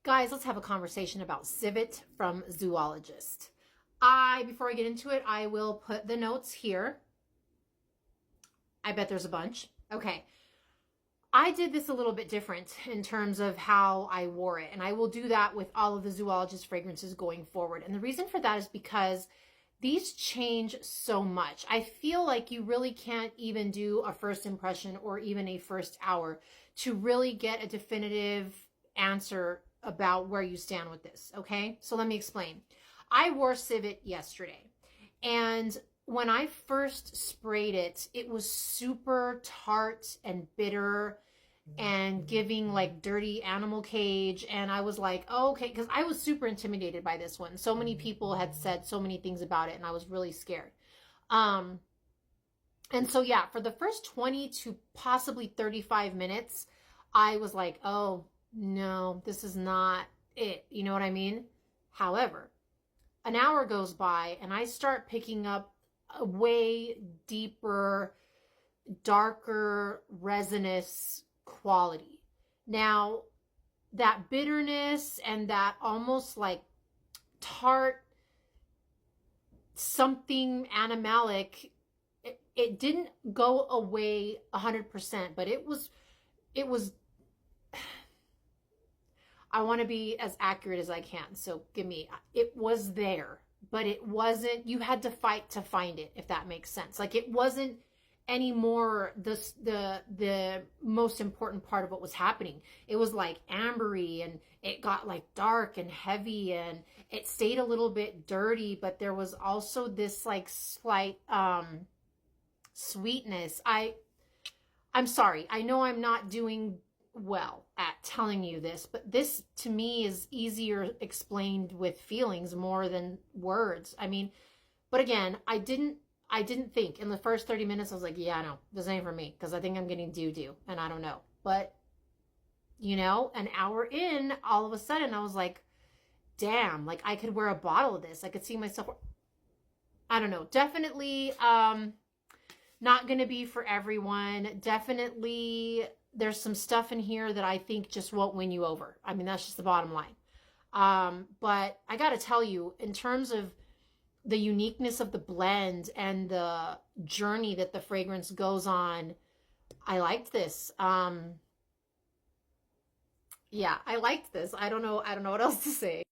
Guys, let's have a conversation about Civet from Zoologist. Before I get into it, I will put the notes here. I bet there's a bunch. Okay. I did this a little bit different in terms of how I wore it, and I will do that with all of the Zoologist fragrances going forward. And the reason for that is because these change so much. I feel like you really can't even do a first impression or even a first hour to really get a definitive answer about where you stand with this. Okay, so let me explain. I wore Civet yesterday, and when I first sprayed it, it was super tart and bitter and giving like dirty animal cage. And I was like, oh, okay, because I was super intimidated by this one. So many people had said so many things about it, and I was really scared. And so, yeah, for the first 20 to possibly 35 minutes, I was like, oh, no, this is not it. You know what I mean? However, an hour goes by and I start picking up a way deeper, darker, resinous quality. Now, that bitterness and that almost like tart, something animalic, it didn't go away 100%, but it was I want to be as accurate as I can. So it was there, but it wasn't, you had to fight to find it, if that makes sense. Like it wasn't anymore the most important part of what was happening. It was like ambery, and it got like dark and heavy, and it stayed a little bit dirty, but there was also this like slight sweetness. I'm sorry. I know I'm not doing well at telling you this, but this to me is easier explained with feelings more than words. I mean, but again, I didn't think in the first 30 minutes, I was like, yeah, no, this ain't for me, because I think I'm getting doo-doo, and I don't know. But, you know, an hour in, all of a sudden, I was like, damn, like I could wear a bottle of this. I could see myself, I don't know, definitely not going to be for everyone. Definitely there's some stuff in here that I think just won't win you over. I mean, that's just the bottom line. But I got to tell you, in terms of the uniqueness of the blend and the journey that the fragrance goes on, I liked this. Yeah, I liked this. I don't know what else to say.